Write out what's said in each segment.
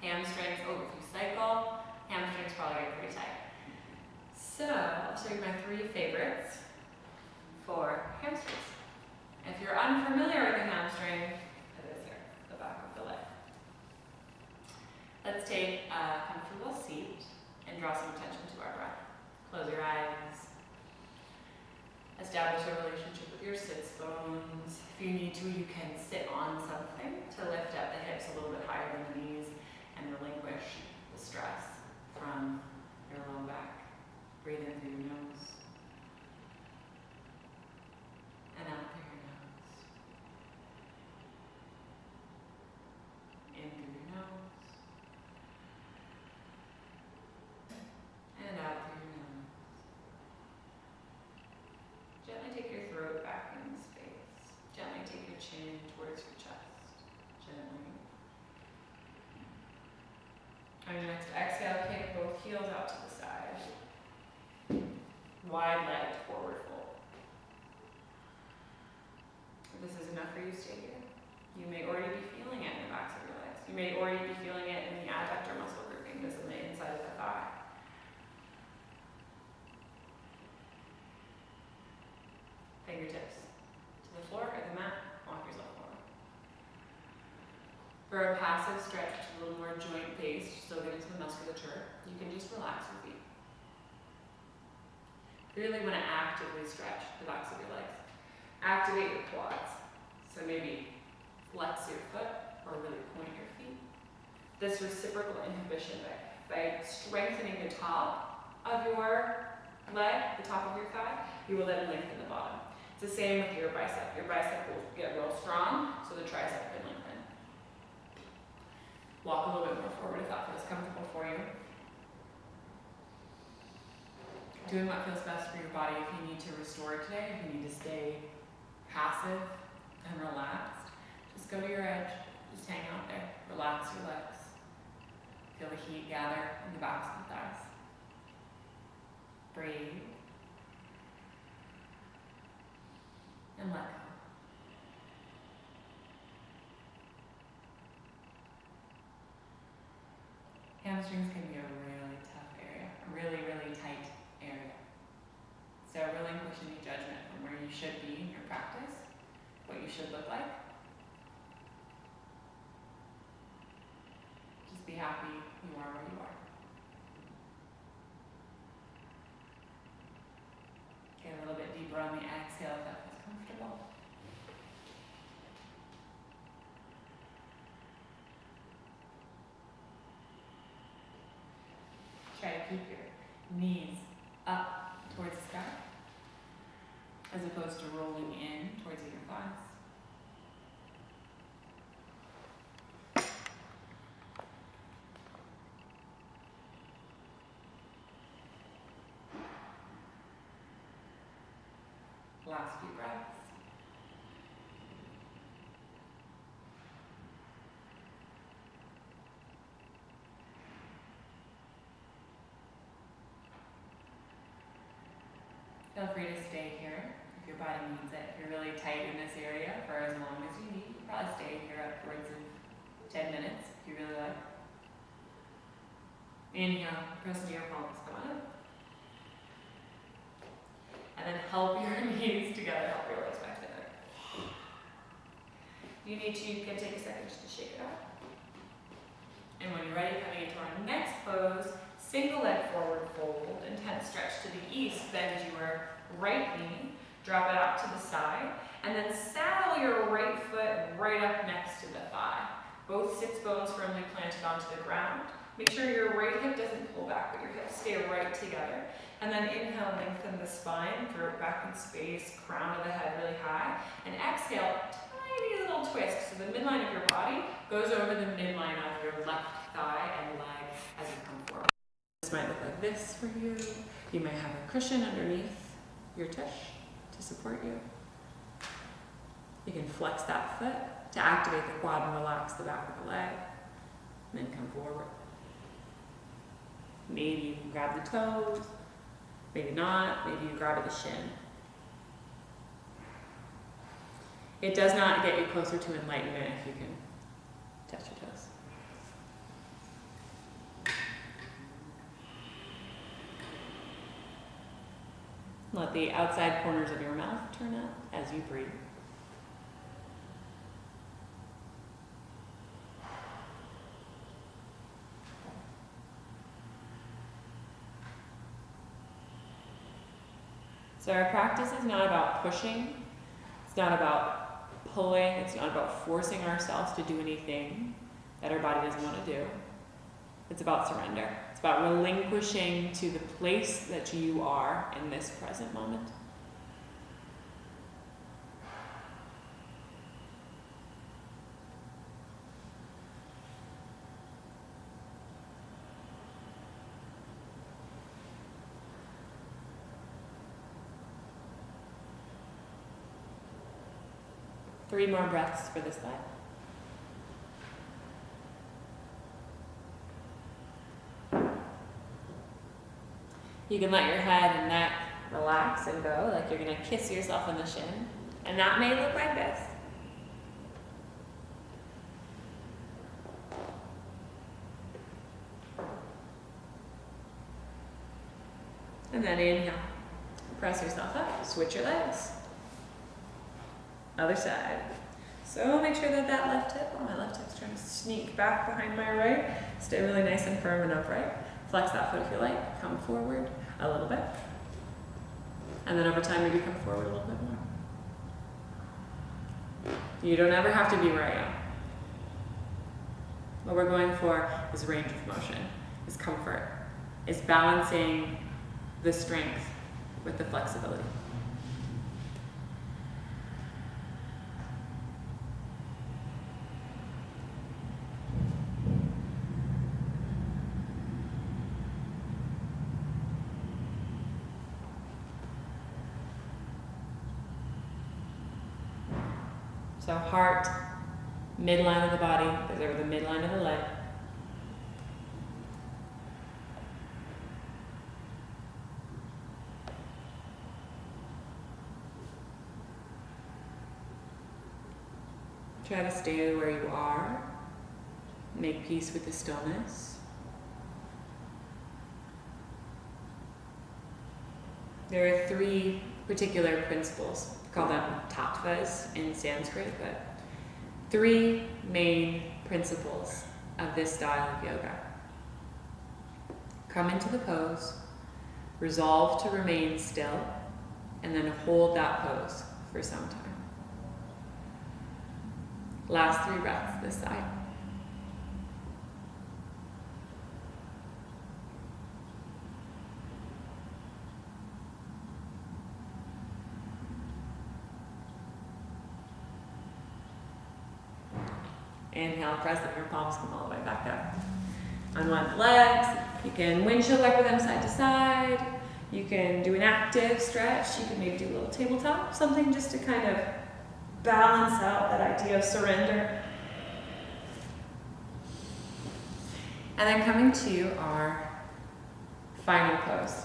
Hamstrings, if you cycle, hamstrings probably get pretty tight. So, I'll show you my 3 favorites for hamstrings. If you're unfamiliar with a hamstring, it is here, the back of the leg. Let's take a comfortable seat and draw some attention to our breath. Close your eyes. Establish a relationship with your sits bones. If you need to, you can sit on something to lift up the hips a little bit higher than the knees and relinquish the stress from your low back. Breathe in through your nose and out through your nose. In through your nose and out through your nose. Gently take your throat back in space. Gently take your chin towards your chest. Gently. On your next exhale, kick both heels out to the side. Wide legged forward fold. If this is enough for you, stay here. You may already be feeling it in the backs of your legs. You may already be feeling it in the adductor muscle grouping, this on the inside of the thigh. Fingertips to the floor or the mat, walk yourself forward. For a passive stretch, which is a little more joint based, still get into the musculature, you can just relax your feet. You really want to actively stretch the backs of your legs. Activate your quads. So maybe flex your foot or really point your feet. This reciprocal inhibition by strengthening the top of your leg, the top of your thigh, you will then lengthen the bottom. It's the same with your bicep. Your bicep will get real strong, so the tricep can lengthen. Walk a little bit more forward if that feels comfortable for you. Doing what feels best for your body. If you need to restore today, if you need to stay passive and relaxed, just go to your edge, just hang out there, relax your legs. Feel the heat gather in the backs of the thighs. Breathe. And let go. Hamstrings can be a really tough area, a really, really tight area. So relinquish any judgment from where you should be in your practice, what you should look like. Just be happy you are where you are. Get a little bit deeper on the exhale if that feels comfortable. Try to keep your knees up towards the sky, as opposed to rolling in towards your thighs. Last few breaths. Feel free to stay here if your body needs it. If you're really tight in this area for as long as you need, you can probably stay here upwards of 10 minutes if you really like. Inhale, press into your palms, come on up. And then help your knees together, help your legs back together. You need to, you can take a second just to shake it out. And when you're ready, coming into our next pose, single leg forward fold, intense stretch to the east, bend your right knee, drop it out to the side, and then saddle your right foot right up next to the thigh. Both sits bones firmly planted onto the ground. Make sure your right hip doesn't pull back, but your hips stay right together. And then inhale, lengthen the spine, throat back in space, crown of the head really high. And exhale, tiny little twist. So the midline of your body goes over the midline of your left thigh and leg as you come forward. This might look like this for you. You may have a cushion underneath your tush to support you. You can flex that foot to activate the quad and relax the back of the leg. And then come forward. Maybe you can grab the toes, maybe not, maybe you grab at the shin. It does not get you closer to enlightenment if you can touch your toes. Let the outside corners of your mouth turn up as you breathe. So our practice is not about pushing, it's not about pulling, it's not about forcing ourselves to do anything that our body doesn't want to do. It's about surrender. It's about relinquishing to the place that you are in this present moment. Three more breaths for this side. You can let your head and neck relax and go, like you're going to kiss yourself on the shin. And that may look like this. And then inhale. Press yourself up. Switch your legs. Other side. So make sure that that left hip, my left hip's trying to sneak back behind my right. Stay really nice and firm and upright. Flex that foot if you like. Come forward a little bit. And then over time, maybe come forward a little bit more. You don't ever have to be where I am. What we're going for is range of motion, is comfort, is balancing the strength with the flexibility. So heart, midline of the body, goes over the midline of the leg. Try to stay where you are. Make peace with the stillness. There are three particular principles. We call them tattvas in Sanskrit, but three main principles of this style of yoga. Come into the pose, resolve to remain still, and then hold that pose for some time. Last 3 breaths this side. Inhale, press them, your palms come all the way back up. Unwind the legs. You can windshield wiper them side to side. You can do an active stretch. You can maybe do a little tabletop, something just to kind of balance out that idea of surrender. And then coming to our final pose.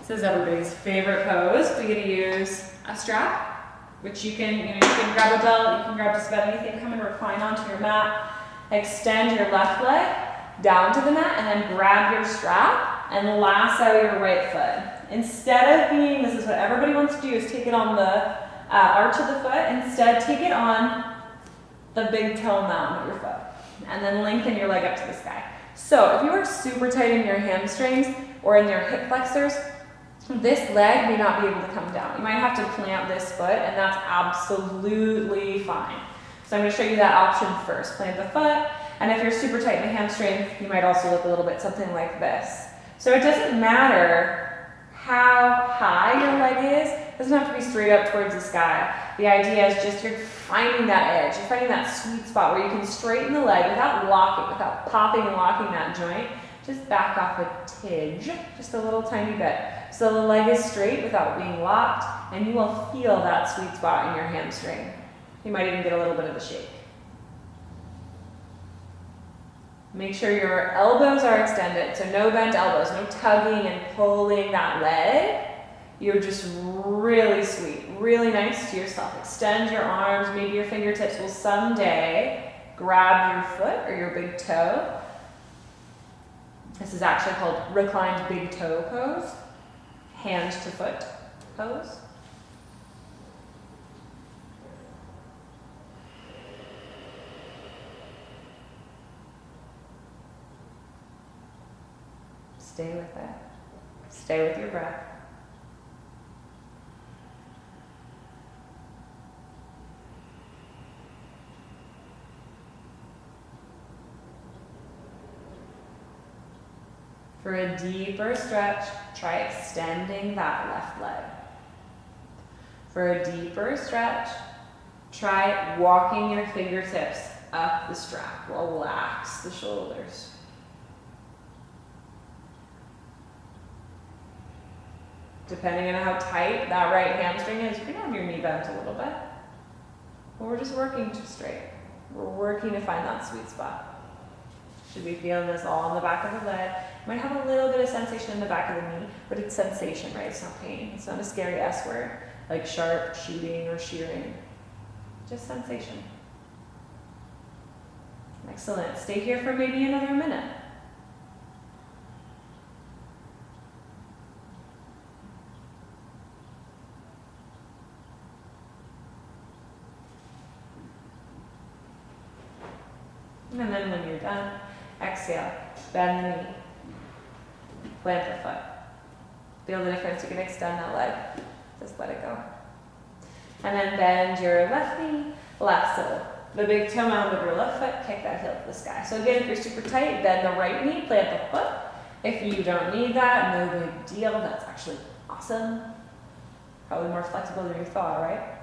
This is everybody's favorite pose. We get to use a strap, which you can grab a belt, you can grab just about anything, come and recline onto your mat, extend your left leg down to the mat, and then grab your strap and lasso your right foot. Instead of being, this is what everybody wants to do, is take it on the arch of the foot. Instead, take it on the big toe mound of your foot, and then lengthen your leg up to the sky. So if you are super tight in your hamstrings or in your hip flexors, this leg may not be able to come down. You might have to plant this foot, and that's absolutely fine. So I'm going to show you that option first. Plant the foot, and if you're super tight in the hamstring, you might also look a little bit something like this. So it doesn't matter how high your leg is. It doesn't have to be straight up towards the sky. The idea is just you're finding that edge. You're finding that sweet spot where you can straighten the leg without locking, without popping and locking that joint. Just back off a tidge, just a little tiny bit. So the leg is straight without being locked, and you will feel that sweet spot in your hamstring. You might even get a little bit of a shake. Make sure your elbows are extended, so no bent elbows, no tugging and pulling that leg. You're just really sweet, really nice to yourself. Extend your arms, maybe your fingertips will someday grab your foot or your big toe. This is actually called reclined big toe pose. hand to foot pose. Stay with it. Stay with your breath. For a deeper stretch, try extending that left leg. For a deeper stretch, try walking your fingertips up the strap. Relax the shoulders. Depending on how tight that right hamstring is, you can have your knee bent a little bit. But we're just working to straight. We're working to find that sweet spot. Should be feeling this all in the back of the leg. You might have a little bit of sensation in the back of the knee, but it's sensation, right? It's not pain. It's not a scary S word, like sharp shooting or shearing. Just sensation. Excellent. Stay here for maybe another minute. And then when you're done, exhale, bend the knee, plant the foot. Feel the difference, you can extend that leg, just let it go. And then bend your left knee, left toe. The big toe mound of your left foot, kick that heel to the sky. So again, if you're super tight, bend the right knee, plant the foot. If you don't need that, no big deal, that's actually awesome. Probably more flexible than you thought, right?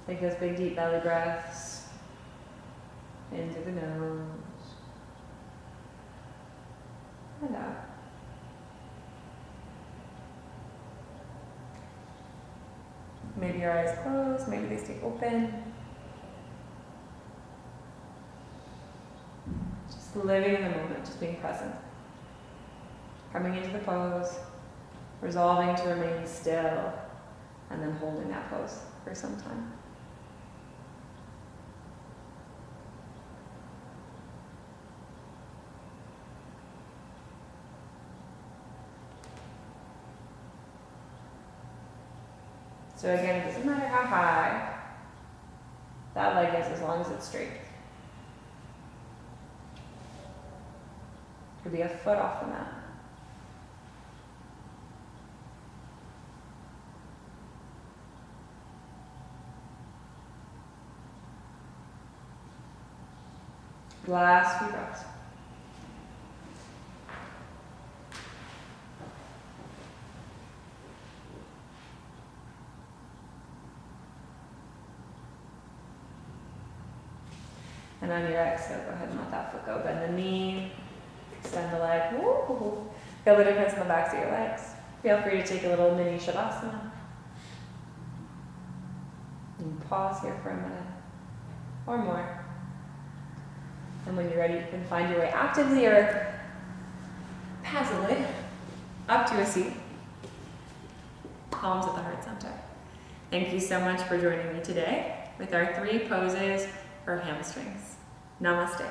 Take those big deep belly breaths into the nose and out. Maybe your eyes closed, maybe they stay open. Just living in the moment, just being present. Coming into the pose, resolving to remain still, and then holding that pose for some time. So again, it doesn't matter how high that leg is as long as it's straight. Could be a foot off the mat. Last few breaths. And on your exhale, go ahead and let that foot go. Bend the knee, extend the leg. Woo-hoo-hoo. Feel the difference in the backs of your legs. Feel free to take a little mini shavasana. And pause here for a minute or more. And when you're ready, you can find your way actively or passively up to a seat. Palms at the heart center. Thank you so much for joining me today with our 3 poses for hamstrings. Namaste.